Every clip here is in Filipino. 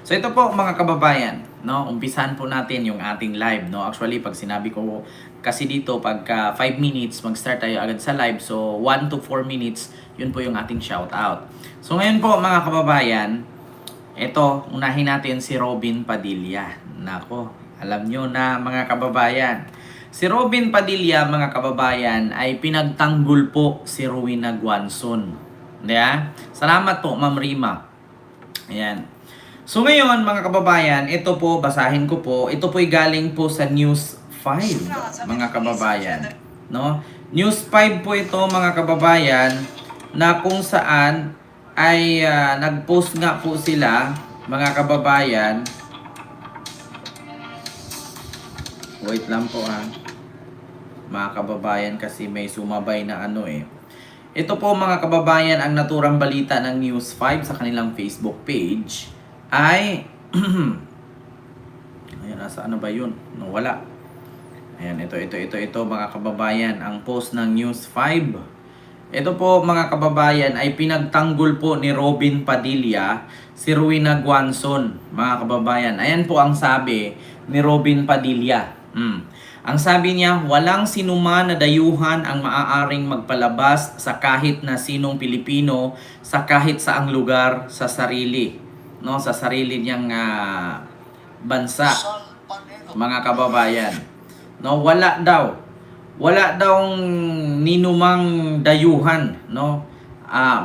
So ito po mga kababayan, no, umpisahan po natin yung ating live, no. Actually, pag sinabi ko kasi dito pagka 5 minutes mag-start tayo agad sa live. So 1 to 4 minutes, yun po yung ating shout out. So ngayon po mga kababayan, ito, unahin natin si Robin Padilla. Nako, alam nyo na mga kababayan. Si Robin Padilla, mga kababayan, ay pinagtanggol po si Rowena Guanzon. Yeah? Salamat po, Ma'am Rima. Ayan. So ngayon, mga kababayan, ito po, basahin ko po. Ito po'y galing po sa News 5, mga kababayan. No? News 5 po ito, mga kababayan, na kung saan ay nag-post nga po sila, mga kababayan. Wait lang po mga kababayan, kasi may sumabay na ano eh. Ito po mga kababayan, ang naturang balita ng News 5 sa kanilang Facebook page ay ayan, nasa ano ba yun? Wala. Ayan, ito mga kababayan, ang post ng News 5. Ito po mga kababayan ay pinagtanggol po ni Robin Padilla si Rowena Guanzon, mga kababayan. Ayan po ang sabi ni Robin Padilla. Ang sabi niya, walang sinuman na dayuhan ang maaaring magpalabas sa kahit na sinong Pilipino sa kahit saang lugar sa sarili, no, sa sarili niyang bansa, mga kababayan. No, wala daw ninumang dayuhan, no.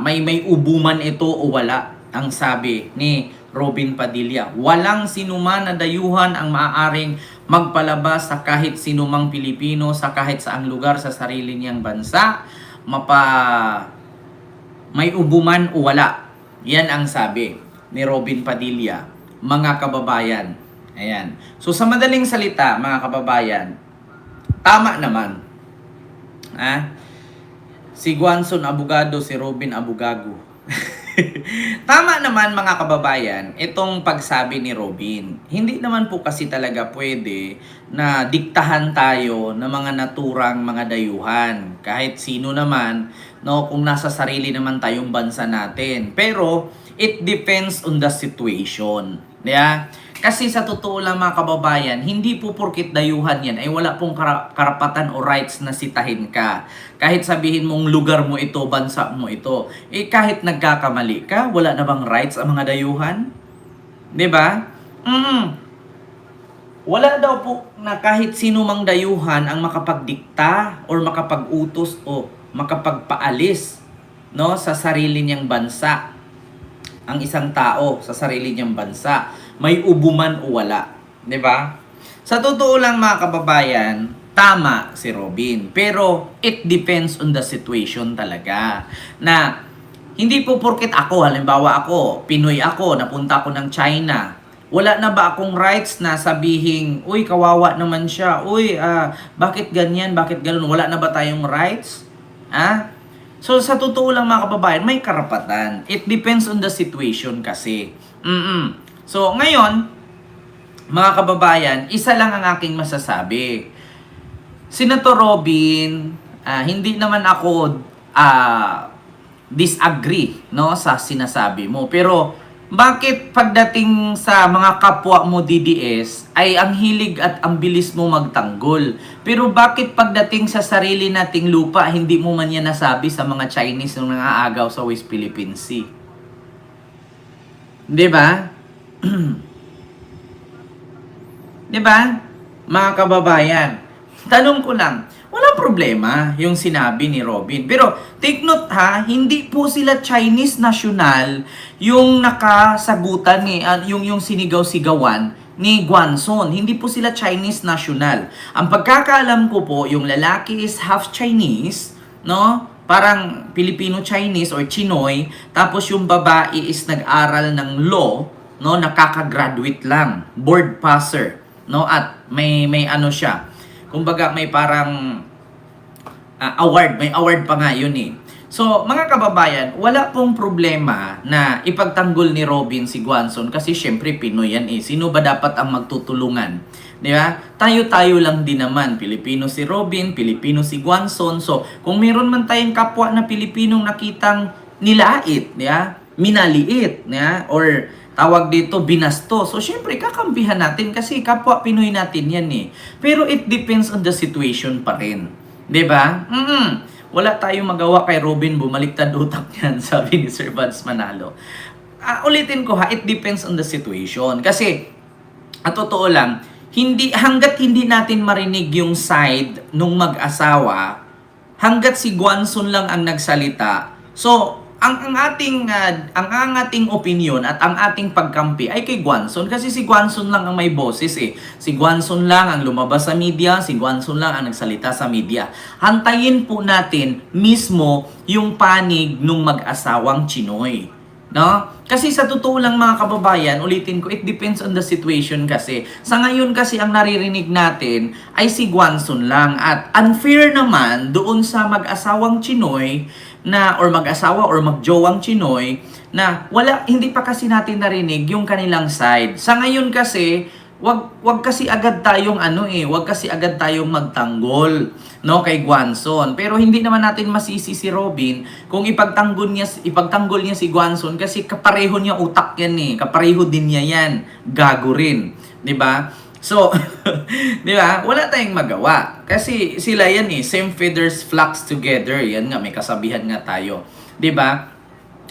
May ubuman ito o wala, ang sabi ni Robin Padilla. Walang sinuman na dayuhan ang maaaring magpalabas sa kahit sinumang Pilipino sa kahit saang lugar sa sarili niyang bansa, may ubuman o wala. Yan ang sabi ni Robin Padilla, mga kababayan. Ayan. So sa madaling salita, mga kababayan, tama naman. Si Guanzon abogado, si Robin abogago. Tama naman mga kababayan, itong pagsabi ni Robin. Hindi naman po kasi talaga pwede na diktahan tayo ng mga naturang mga dayuhan. Kahit sino naman, no, kung nasa sarili naman tayong bansa natin. Pero it depends on the situation. Yeah? Kasi sa totoo lang mga kababayan, hindi po porkit dayuhan yan ay wala pong karapatan o rights na sitahin ka. Kahit sabihin mong lugar mo ito, bansa mo ito, kahit nagkakamali ka, wala na bang rights ang mga dayuhan? 'Di ba? Wala daw po na kahit sino mang dayuhan ang makapagdikta or makapag-utos o makapagpaalis, no, sa sarili niyang bansa. Ang isang tao sa sarili niyang bansa, may ubuman o wala, 'di ba? Sa totoo lang mga kababayan, tama si Robin, pero it depends on the situation talaga. Na hindi po porket ako, halimbawa ako, Pinoy ako, napunta ako ng China, wala na ba akong rights na sabihin, uy, kawawa naman siya, uy, bakit ganyan, bakit ganun, wala na ba tayong rights? So sa totoo lang mga kababayan, may karapatan. It depends on the situation kasi. So ngayon, mga kababayan, isa lang ang aking masasabi. Senator Robin, hindi naman ako disagree, no, sa sinasabi mo. Pero bakit pagdating sa mga kapwa mo DDS ay ang hilig at ang bilis mo magtanggol? Pero bakit pagdating sa sarili nating lupa, hindi mo man yan nasabi sa mga Chinese nung nangaagaw sa West Philippine Sea? 'Di ba? 'Di ba? Mga kababayan, tanong ko lang, wala problema yung sinabi ni Robin. Pero take note hindi po sila Chinese national yung nakasagutan ni yung sinigaw-sigawan ni Guanzon. Hindi po sila Chinese national. Ang pagkakaalam ko po, yung lalaki is half Chinese, no? Parang Filipino-Chinese or Chinoy, tapos yung babae is nag-aral ng law, no? Nakaka-graduate lang, board passer, no? At may ano siya. Kumbaga may parang award, may award pa nga yun eh. So, mga kababayan, wala pong problema na ipagtanggol ni Robin si Guanzon kasi syempre Pinoy yan eh. Sino ba dapat ang magtutulungan? Di ba? Tayo-tayo lang din naman. Pilipino si Robin, Pilipino si Guanzon. So, kung meron man tayong kapwa na Pilipinong nakitang nilait, di ba? Minaliit, di ba? Or tawag dito, binasto. So, syempre, kakampihan natin kasi kapwa Pinoy natin yan eh. Pero it depends on the situation pa rin. 'Di ba? Wala tayong magawa kay Robin, bumaliktad utak yan, sabi ni Sir Vance Manalo. Ulitin ko ha, it depends on the situation. Kasi, at totoo lang, hanggat hindi natin marinig yung side nung mag-asawa, hanggat si Guanzon lang ang nagsalita. So, ang ating opinion at ang ating pagkampi ay kay Guanzon kasi si Guanzon lang ang may boses eh. Si Guanzon lang ang lumabas sa media, si Guanzon lang ang nagsalita sa media. Hantayin po natin mismo yung panig nung mag-asawang Chinoy. No? Kasi sa totoo lang mga kababayan, ulitin ko, it depends on the situation kasi. Sa ngayon kasi ang naririnig natin ay si Guanzon lang at unfair naman doon sa mag-asawang Chinoy na or mag-asawa or magjowang Chinoy na hindi pa kasi natin narinig yung kanilang side. Sa ngayon kasi, wag kasi agad tayong wag kasi agad tayong magtanggol no kay Guanzon. Pero hindi naman natin masisi si Robin kung ipagtanggol niya si Guanzon kasi kapareho niya utak yan eh. Kapareho din niya yan. Gago rin, 'di ba? So, 'di ba? Wala tayong magawa kasi sila yan eh, same feathers flocks together. Yan nga, may kasabihan nga tayo, 'di ba?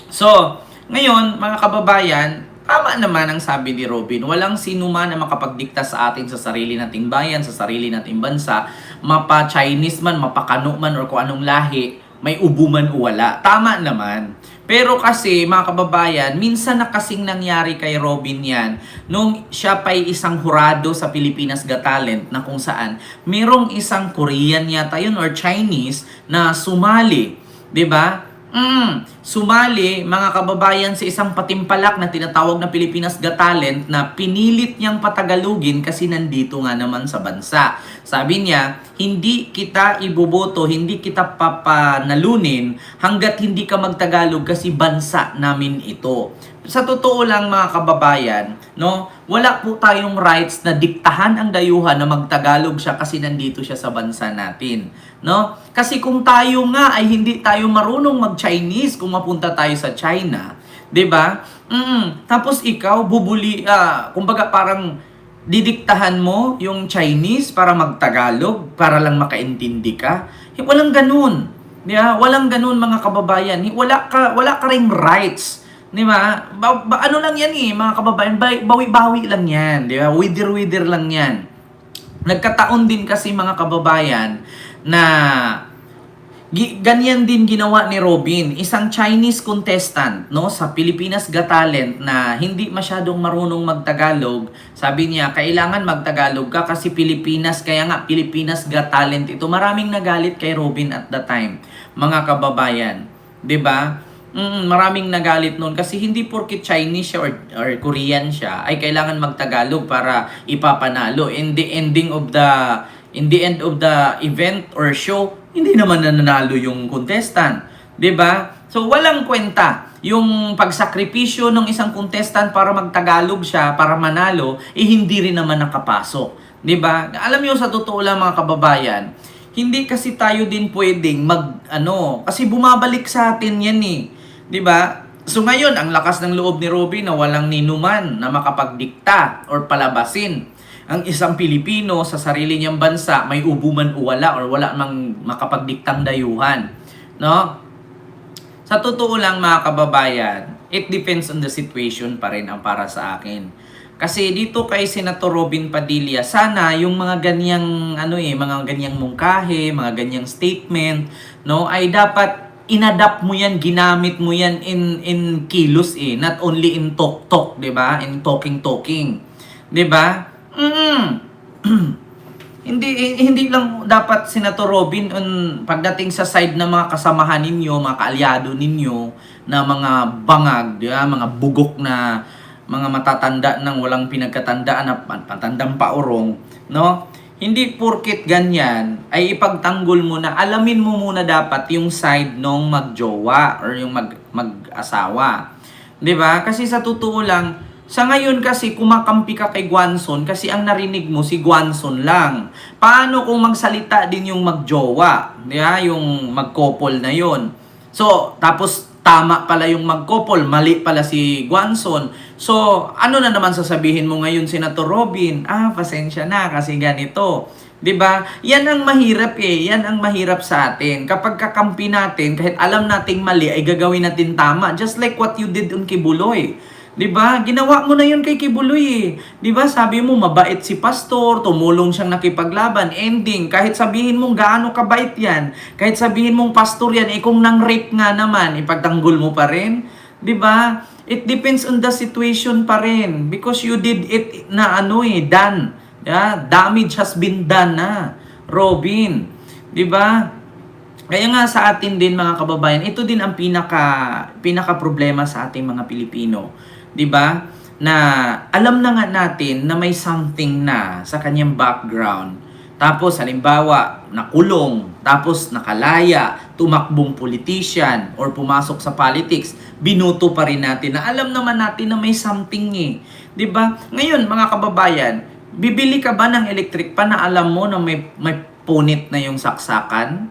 So, ngayon mga kababayan, tama naman ang sabi ni Robin, walang sino man na makapagdikta sa atin sa sarili nating bayan, sa sarili nating bansa, mapa-Chinese man, mapakano man, or kung anong lahi, may ubo man o wala. Tama naman. Pero kasi, mga kababayan, minsan na kasing nangyari kay Robin yan, nung siya pa'y isang hurado sa Pilipinas Got Talent, na kung saan, merong isang Korean yata yun, or Chinese, na sumali. 'Di ba? Sumali, mga kababayan, sa isang patimpalak na tinatawag na Pilipinas Got Talent na pinilit niyang patagalugin kasi nandito nga naman sa bansa. Sabi niya, hindi kita iboboto, hindi kita papanalunin hanggat hindi ka magtagalog kasi bansa namin ito. Sa totoo lang mga kababayan, no, wala po tayong rights na diktahan ang dayuhan na magtagalog siya kasi nandito siya sa bansa natin, no? Kasi kung tayo nga ay hindi tayo marunong mag-Chinese kung mapunta tayo sa China, 'di ba? Tapos ikaw kumbaga parang didiktahan mo yung Chinese para magtagalog para lang makaintindi ka. Walang ganoon. 'Di ba? Walang ganoon mga kababayan. Wala ka ring rights. Di ba? Ano lang yan eh, mga kababayan, bawi-bawi lang yan, di ba? Widir-widir lang yan. Nagkataon din kasi mga kababayan na ganyan din ginawa ni Robin, isang Chinese contestant no sa Pilipinas Got Talent na hindi masyadong marunong magtagalog. Sabi niya, kailangan magtagalog ka kasi Pilipinas, kaya nga Pilipinas Got Talent ito. Maraming nagalit kay Robin at the time, mga kababayan. 'Di ba? Maraming nagalit noon kasi hindi porket Chinese siya or Korean siya ay kailangan magtagalog para ipapanalo. In the end of the event or show, hindi naman nanalo yung contestant, 'di ba? So walang kwenta yung pagsakripisyo ng isang contestant para magtagalog siya para manalo, hindi rin naman nakapasok, 'di ba? Alam niyo sa totoo lang mga kababayan, hindi kasi tayo din pwedeng kasi bumabalik sa atin yan eh. 'Di ba? So ngayon, ang lakas ng loob ni Robin na walang ninuman na makapagdikta or palabasin ang isang Pilipino sa sarili niyang bansa, may ubo man o wala or wala mang makapagdiktang dayuhan. No? Sa totoo lang mga kababayan, it depends on the situation pa rin ang para sa akin. Kasi dito kay Senator Robin Padilla, sana yung mga ganyang mga ganyang mungkahe, mga ganyang statement, no, ay dapat inadapt mo yan, ginamit mo yan in kilos eh, not only in talk, 'di ba? In talking, 'di ba? Hindi lang dapat Senator Robin pagdating sa side ng mga kasamahan ninyo, mga kaalyado ninyo na mga bangag, 'di ba? Mga bugok na mga matatanda nang walang pinagkatandaan na patandang paurong, no? Hindi porket ganyan ay ipagtanggol mo na, alamin mo muna dapat yung side nung magjowa or yung mag-asawa. 'Di ba? Kasi sa totoo lang, sa ngayon kasi kumakampi ka kay Guanzon kasi ang narinig mo si Guanzon lang. Paano kung magsalita din yung magjowa? 'Di ba? Yung mag-couple na 'yon. So, tapos tama pala yung magkopol, mali pala si Guanzon. So, ano na naman sasabihin mo ngayon, Senator Robin? Pasensya na kasi ganito. 'Di ba? Yan ang mahirap eh. Yan ang mahirap sa atin. Kapag kakampi natin, kahit alam nating mali, ay gagawin natin tama. Just like what you did on Kibuloy. 'Di ba? Ginawa mo na 'yun kay Kibuloy eh. 'Di ba? Sabi mo mabait si pastor, tumulong siyang nakipaglaban. Ending, kahit sabihin mong gaano kabait 'yan, kahit sabihin mong pastor 'yan, kung nang rape nga naman, ipagtanggol mo pa rin. 'Di ba? It depends on the situation pa rin because you did it na done. Damage has been done na, Robin. 'Di ba? Kaya nga sa atin din mga kababayan, ito din ang pinaka problema sa ating mga Pilipino. 'Di ba? Na alam na nga natin na may something na sa kanyang background. Tapos halimbawa, nakulong, tapos nakalaya, tumakbong politician or pumasok sa politics, binuto pa rin natin na alam naman natin na may something eh. 'Di ba? Ngayon mga kababayan, bibili ka ba ng electric pan na alam mo na may punit na yung saksakan?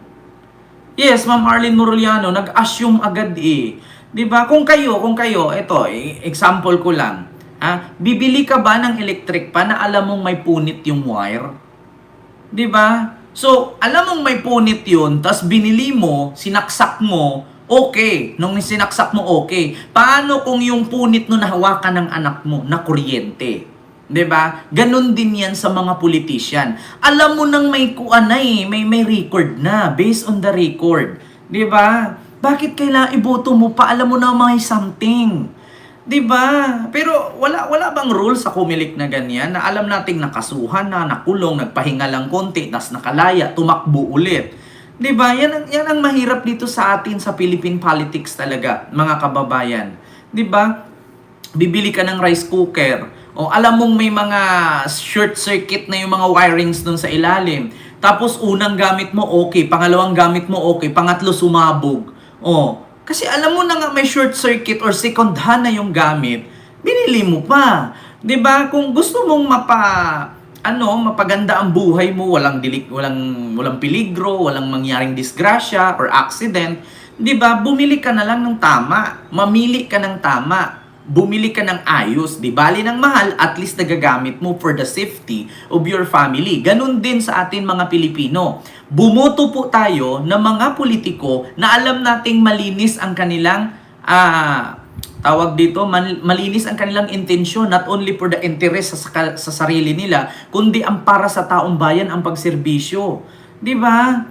Yes, Ma'am Arlene Morogliano, nag-assume agad eh. 'Di ba? Kung kayo, ito, example ko lang. Bibili ka ba ng electric pan na alam mong may punit yung wire? 'Di ba? So, alam mong may punit yun, tas binili mo, sinaksak mo, okay. Nung sinaksak mo, okay. Paano kung yung punit no nahawakan ng anak mo na kuryente? 'Di ba? Ganon din 'yan sa mga politician. Alam mo nang may may record na based on the record. 'Di ba? Bakit kailangan iboto mo pa? Alam mo na may something. 'Di ba? Pero wala bang rule sa Comelec na ganyan na alam nating nakasuhan na, nakulong, nagpahinga lang konti, nas nakalaya, tumakbo ulit. 'Di ba? Yan ang mahirap dito sa atin sa Philippine politics talaga, mga kababayan. 'Di ba? Bibili ka ng rice cooker. O alam mong may mga short circuit na yung mga wirings dun sa ilalim. Tapos unang gamit mo okay, pangalawang gamit mo okay, pangatlo sumabog. Kasi alam mo na nga may short circuit or second hand na yung gamit, binili mo pa. 'Di ba? Kung gusto mong mapaganda ang buhay mo, walang peligro, walang mangyaring disgrasya or accident, 'di ba? Bumili ka na lang ng tama. Mamili ka ng tama. Bumili ka ng ayos, di bali ng mahal, at least nagagamit mo for the safety of your family. Ganun din sa atin mga Pilipino. Bumoto po tayo ng mga politiko na alam nating malinis ang kanilang malinis ang kanilang intensyon, not only for the interest sa sarili nila, kundi ang para sa taong bayan ang pagserbisyo. Di ba?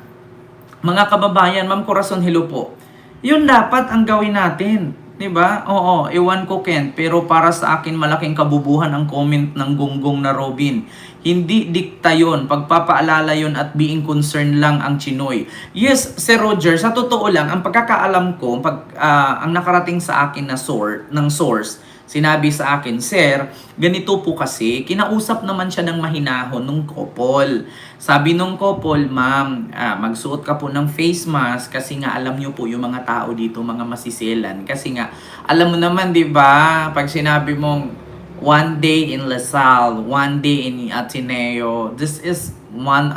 Mga kababayan, Ma'am Corazon, hello po. Yun dapat ang gawin natin. 'Di ba? Oo, ewan ko Ken, pero para sa akin malaking kabubuhan ang comment ng Gonggong na Robin. Hindi dikta 'yon, pagpapaalala 'yon at being concerned lang ang Chinoy. Yes, Sir Roger, sa totoo lang, ang pagkakaalam ko, ang nakarating sa akin na source, sinabi sa akin, Sir, ganito po kasi, kinausap naman siya ng mahinahon nung couple. Sabi nung couple, Ma'am, magsuot ka po ng face mask kasi nga alam niyo po yung mga tao dito, mga masiselan. Kasi nga, alam mo naman, di ba, pag sinabi mong one day in Lasal, one day in Ateneo, this is one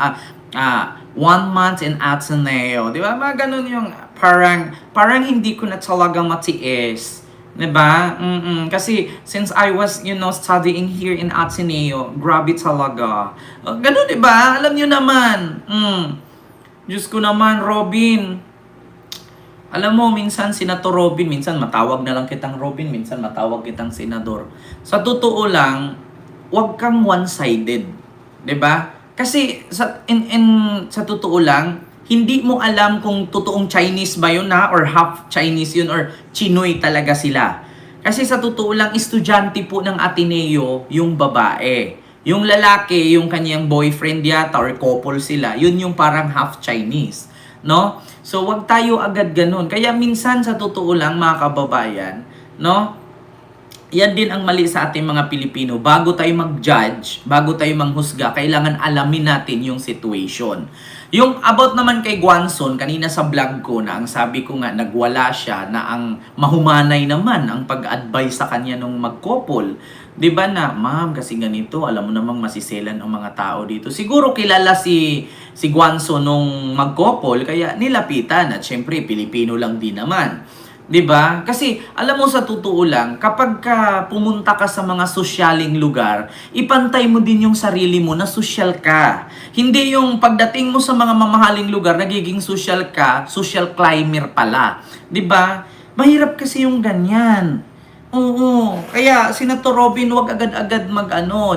month in Ateneo. Di ba? Mga ganun yung parang hindi ko na talagang matiis. 'Di ba? Kasi since I was, studying here in Ateneo, grabe talaga. Ganun 'di ba? Alam niyo naman. Diyos ko naman, Robin. Alam mo, minsan Senator Robin, minsan matawag na lang kitang Robin, minsan matawag kitang senador. Sa totoo lang, 'wag kang one-sided, 'di ba? Kasi sa totoo lang, hindi mo alam kung totoong Chinese ba yun or half Chinese yun or Chinoy talaga sila. Kasi sa totoo lang, estudyante po ng Ateneo yung babae. Yung lalaki, yung kanyang boyfriend yata or couple sila, yun yung parang half Chinese. No? So wag tayo agad ganun. Kaya minsan sa totoo lang mga kababayan, no? Yan din ang mali sa ating mga Pilipino. Bago tayo mag-judge, bago tayo manghusga, kailangan alamin natin yung situation. Yung about naman kay Guanzon, kanina sa vlog ko na ang sabi ko nga nagwala siya na ang mahumanay naman ang pag-advise sa kanya nung mag-couple. 'Di ba na, ma'am, kasi ganito, alam mo namang masiselan ang mga tao dito. Siguro kilala si Guanzon nung mag-couple kaya nilapitan at syempre Pilipino lang din naman. 'Di ba? Kasi alam mo sa totoo lang, kapag ka pumunta ka sa mga sosyaling lugar, ipantay mo din yung sarili mo na sosyal ka. Hindi yung pagdating mo sa mga mamahaling lugar, nagiging sosyal ka, social climber pala. 'Di ba? Mahirap kasi yung ganyan. Oo. Kaya, Senator Robin, wag agad-agad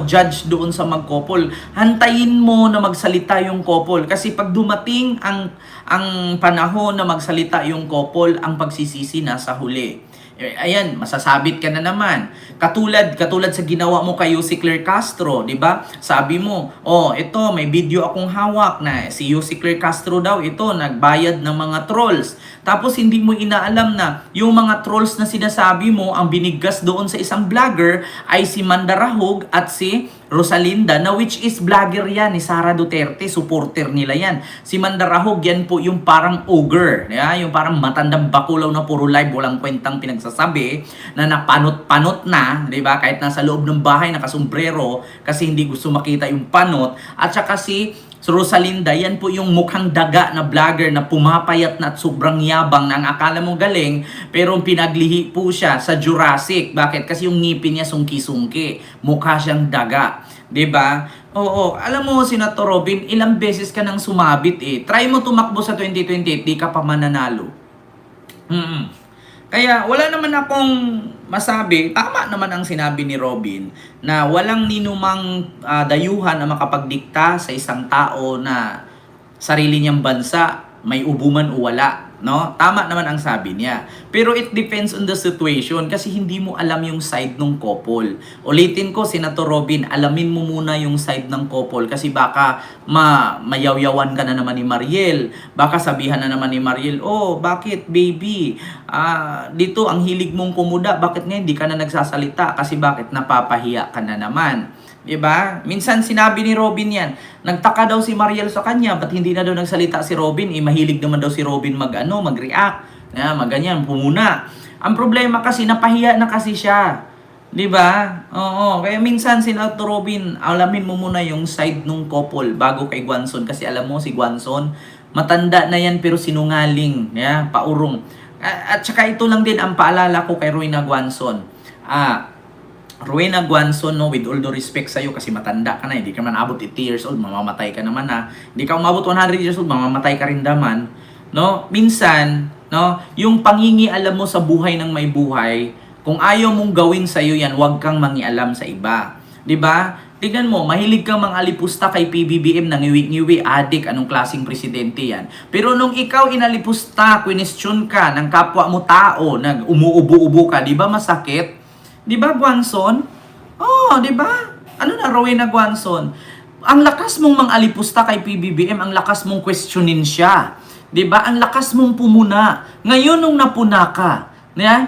judge doon sa mag-couple. Hantayin mo na magsalita yung couple. Kasi pag dumating ang panahon na magsalita yung couple, ang pagsisisi nasa huli. Ayan, masasabit ka na naman. Katulad sa ginawa mo kay si Claire Castro, 'di ba? Sabi mo, "Oh, ito may video akong hawak na si si Claire Castro daw ito nagbayad ng mga trolls." Tapos hindi mo inaalam na yung mga trolls na sinasabi mo ang binigkas doon sa isang vlogger ay si Mandarahog at si Rosalinda, na which is vlogger yan ni Sara Duterte, supporter nila yan. Si Mandarahog, yan po yung parang ogre, yung parang matandang bakulaw na puro live, walang kwentang pinagsasabi, na napanot-panot na, di ba? Kahit nasa loob ng bahay, nakasombrero, kasi hindi gusto makita yung panot. At saka si Rosalinda, yan po yung mukhang daga na vlogger na pumapayat na at sobrang yabang na ang akala mo galing, pero pinaglihi po siya sa Jurassic. Bakit? Kasi yung ngipin niya sungki-sungki. Mukha siyang daga. 'Di ba? Oo, alam mo, Senator Robin, ilang beses ka nang sumabit eh. Try mo tumakbo sa 2028, di ka pa mananalo. Kaya wala naman akong masabi, tama naman ang sinabi ni Robin na walang ninumang dayuhan na makapagdikta sa isang tao na sarili niyang bansa, may ubo man o wala. No? Tama naman ang sabi niya. Pero it depends on the situation kasi hindi mo alam yung side ng couple. Ulitin ko, Senator Robin, alamin mo muna yung side ng couple kasi baka mayawyawan ka na naman ni Mariel. Baka sabihan na naman ni Mariel, "Oh, bakit baby? Dito ang hilig mong kumuda, bakit nga hindi ka na nagsasalita? Kasi bakit napapahiya ka na naman?" Diba? Minsan sinabi ni Robin yan, nagtaka daw si Mariel sa kanya, ba't hindi na daw nagsalita si Robin? Mahilig naman daw si Robin mag-react, maganyan, pumuna. Ang problema kasi, napahiya na kasi siya. Diba? Oo, kaya minsan Senator Robin, alamin mo muna yung side nung couple bago kay Guanzon. Kasi alam mo, si Guanzon, matanda na yan pero sinungaling, paurong. At saka ito lang din ang paalala ko kay Rowena Guanzon. Rowena Guanzon, no, with all due respect sa'yo kasi matanda ka na, hindi ka man abot 80 years old, mamamatay ka naman na. Hindi ka umabot 100 years old, mamamatay ka rin naman. No? Minsan, no, yung pangingialam mo sa buhay ng may buhay, kung ayaw mong gawin sa'yo yan, huwag kang mangialam sa iba. 'Di ba? Tingnan mo, mahilig kang mang-alipusta kay PBBM, nangiwi-ngiwi, adik, anong klaseng presidente yan. Pero nung ikaw inalipusta, question ka ng kapwa mo tao, nag-umuubo-ubo ka, di ba masakit? Di ba, Guanzon? Oh, di ba? Ano na, Rowena Guanzon? Ang lakas mong mang-alipusta kay PBBM, ang lakas mong questionin siya. Di ba? Ang lakas mong pumuna. Ngayon nung napuna ka,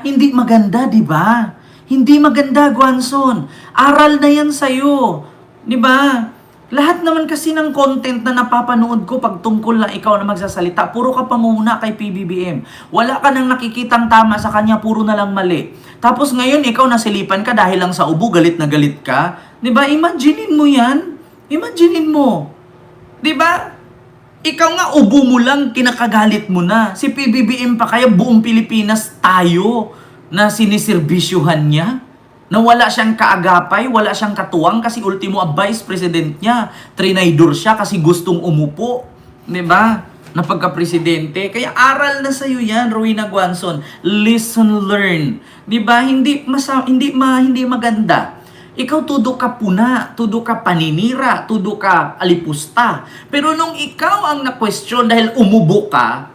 hindi maganda, di ba? Hindi maganda, Guanzon. Aral na yan sa'yo. Di ba? Lahat naman kasi ng content na napapanood ko pag tungkol na ikaw na magsasalita, puro ka pamumuna kay PBBM. Wala ka nang nakikitang tama sa kanya, puro na lang mali. Tapos ngayon, ikaw nasilipan ka dahil lang sa ubo, galit na galit ka. Diba? Imaginein mo yan. Imaginein mo. Diba? Ikaw nga, ubo mo lang, kinakagalit mo na. Si PBBM pa kaya buong Pilipinas tayo na siniserbisyuhan niya. Na wala siyang kaagapay, wala siyang katuwang kasi ultimo ang vice president niya. Trinaydor siya kasi gustong umupo. Diba? Na pagka-presidente. Kaya aral na sa'yo yan, Rowena Guanzon. Listen, learn. Diba? Hindi maganda. Ikaw tudo ka puna, tudo ka paninira, tudo ka alipusta. Pero nung ikaw ang na-question dahil umubo ka,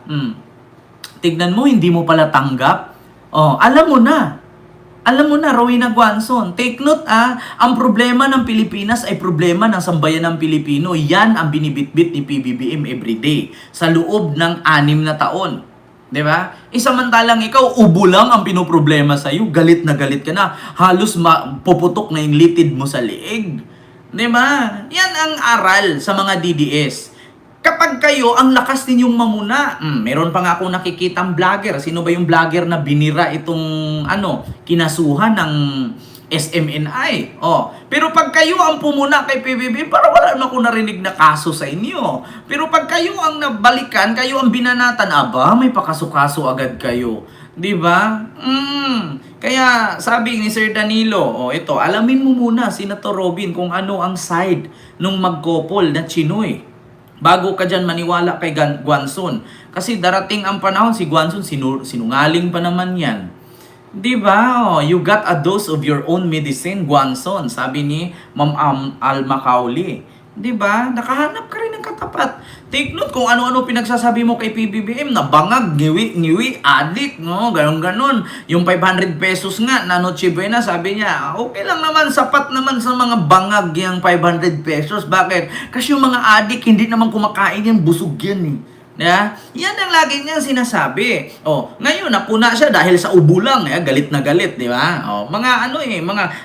tignan mo, hindi mo pala tanggap. Oh, alam mo na. Alam mo na, Rowena Guanzon, take note ang problema ng Pilipinas ay problema ng sambayan ng Pilipino. Yan ang binibitbit ni PBBM everyday sa loob ng 6 na taon. 'Di ba? Samantalang ikaw, ubo lang ang pinoproblema sa iyo, galit na galit ka na, halos puputok na yung litid mo sa liig. 'Di ba? Yan ang aral sa mga DDS. Kapag kayo, ang lakas ninyong mamuna, meron pa nga akong nakikitang vlogger. Sino ba yung vlogger na binira itong, kinasuhan ng SMNI? Oh, pero pag kayo ang pumuna kay PBB, para wala naman ako narinig na kaso sa inyo. Pero pag kayo ang nabalikan, kayo ang binanatan, aba, may pakaso-kaso agad kayo. 'Di ba? Kaya sabi ni Sir Danilo, ito, alamin mo muna, Senator Robin, kung ano ang side nung magkopol na Chinoy. Bago ka dyan maniwala kay Guanzon. Kasi darating ang panahon, si Guanzon, sinungaling pa naman yan. 'Di ba? You got a dose of your own medicine, Guanzon, sabi ni Ma'am Al Macaulay. 'Di ba? Nakahanap ka rin ng katapat. Take note kung ano-ano pinagsasabi mo kay PBBM na bangag, ngiwi, adik, no? Ganon. Yung 500 pesos nga na Noche Buena, sabi niya, okay lang naman, sapat naman sa mga bangag yung 500 pesos. Bakit? Kasi yung mga adik, hindi naman kumakain yan, busog yan eh. Yeah? Yan ang lagi niyang sinasabi. Ngayon napuna siya dahil sa ubo lang, galit na galit, di ba? Mga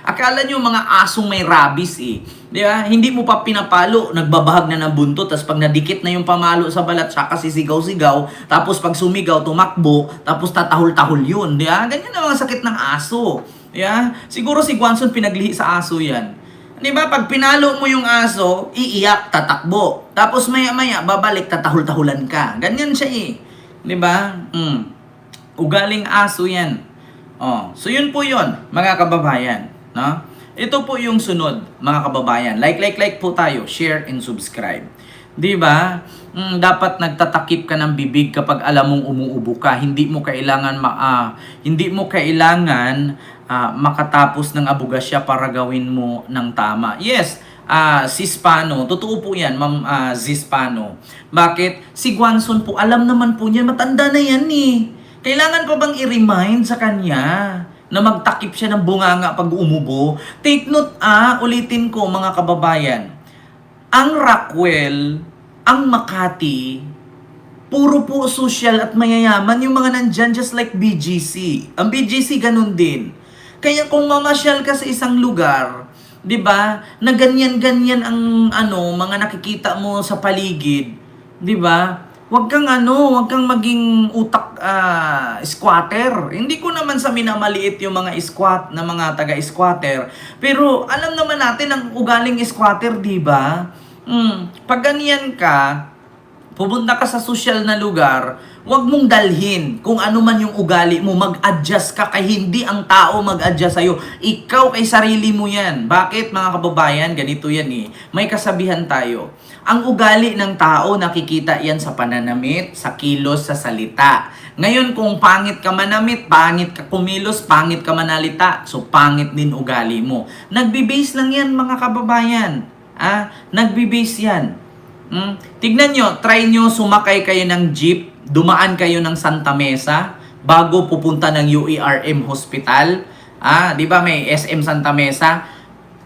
akala niyo mga asong may rabies eh. Di ba? Hindi mo pa pinapalo, nagbabahag na ng buntot, tapos pag nadikit na yung pamalo sa balat, saka sisigaw-sigaw, tapos pag sumigaw, tumakbo, tapos tatahol-tahol yun, di ba? Ganyan ang mga sakit ng aso. Di ba? Siguro si Guanzon pinaglihi sa aso yan. Di ba? Pag pinalo mo yung aso, iiyak, tatakbo. Tapos maya-maya, babalik, tatahol-tahulan ka. Ganyan siya eh. Di ba? Ugaling aso yan. So yun po yun, mga kababayan. No? Ito po yung sunod, mga kababayan. Like po tayo. Share and subscribe. Di ba? Dapat nagtatakip ka ng bibig kapag alam mong umuubo ka. Hindi mo kailangan makatapos ng abogasya para gawin mo ng tama. Yes, Zispano, totoo po yan, Ma'am Zispano. Bakit? Si Guanzon po, alam naman po niya, matanda na yan eh. Kailangan pa bang i-remind sa kanya na magtakip siya ng bunganga pag umubo? Take note ulitin ko mga kababayan, ang Rockwell, ang Makati, puro po social at mayayaman yung mga nandyan, just like BGC. Ang BGC ganun din. Kaya kung mamasyal ka sa isang lugar, 'di ba? Na ganyan-ganyan ang mga nakikita mo sa paligid, 'di ba? Huwag kang maging utak squatter. Hindi ko naman sa minamaliit yung mga na mga taga-squatter, pero alam naman natin ang ugaling squatter, 'di ba? Pag ganyan ka, pupunta ka sa social na lugar, huwag mong dalhin kung ano man yung ugali mo, mag-adjust ka kay hindi ang tao mag-adjust sa'yo. Ikaw kay sarili mo yan. Bakit mga kababayan? Ganito yan eh. May kasabihan tayo. Ang ugali ng tao, nakikita yan sa pananamit, sa kilos, sa salita. Ngayon, kung pangit ka manamit, pangit ka kumilos, pangit ka manalita, so pangit din ugali mo. Nagbe-base lang yan mga kababayan. Nagbe-base yan. Tignan nyo, try nyo sumakay kayo ng jeep, dumaan kayo ng Santa Mesa bago pupunta ng UERM Hospital. Di ba may SM Santa Mesa?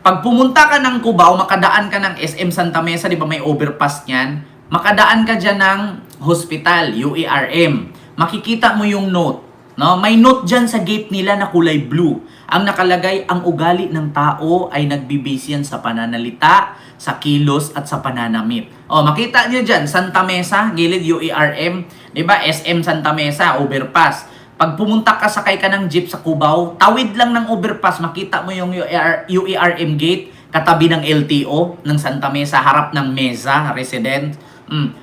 Pag pumunta ka ng Cubao, makadaan ka ng SM Santa Mesa, di ba may overpass niyan? Makadaan ka dyan ng hospital, UERM. Makikita mo yung note. No? May note dyan sa gate nila na kulay blue. Ang nakalagay, ang ugali ng tao ay nagbibase yan sa pananalita, sa kilos, at sa pananamit. Makita nyo dyan, Santa Mesa, gilid UERM, diba? SM Santa Mesa, overpass. Pag pumunta ka, sakay ka ng jeep sa Cubao, tawid lang ng overpass, makita mo yung UERM gate, katabi ng LTO, ng Santa Mesa, harap ng Mesa, resident.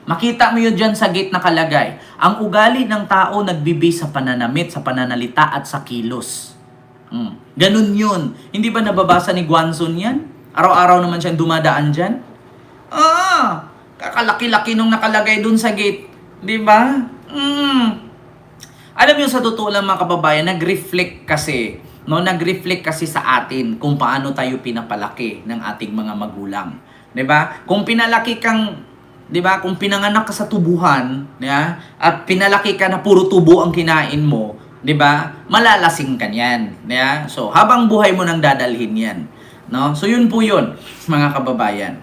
Makita mo yun dyan sa gate nakalagay. Ang ugali ng tao nagbibase sa pananamit, sa pananalita, at sa kilos. Ganun yun. Hindi ba nababasa ni Guanzon yan? Araw-araw naman siyang dumadaan dyan. Kakalaki-laki nung nakalagay dun sa gate. Di ba? Alam niyo sa totoo lang mga kababayan, nag-reflect kasi sa atin kung paano tayo pinapalaki ng ating mga magulang. 'Di ba? Kung pinalaki kang, 'di ba? Kung pinanganak ka sa tubuhan, at pinalaki ka na puro tubo ang kinain mo, 'di ba? Malalasing ka niyan, 'di ba? So, habang buhay mo nang dadalhin 'yan, no? So, yun po 'yun, mga kababayan.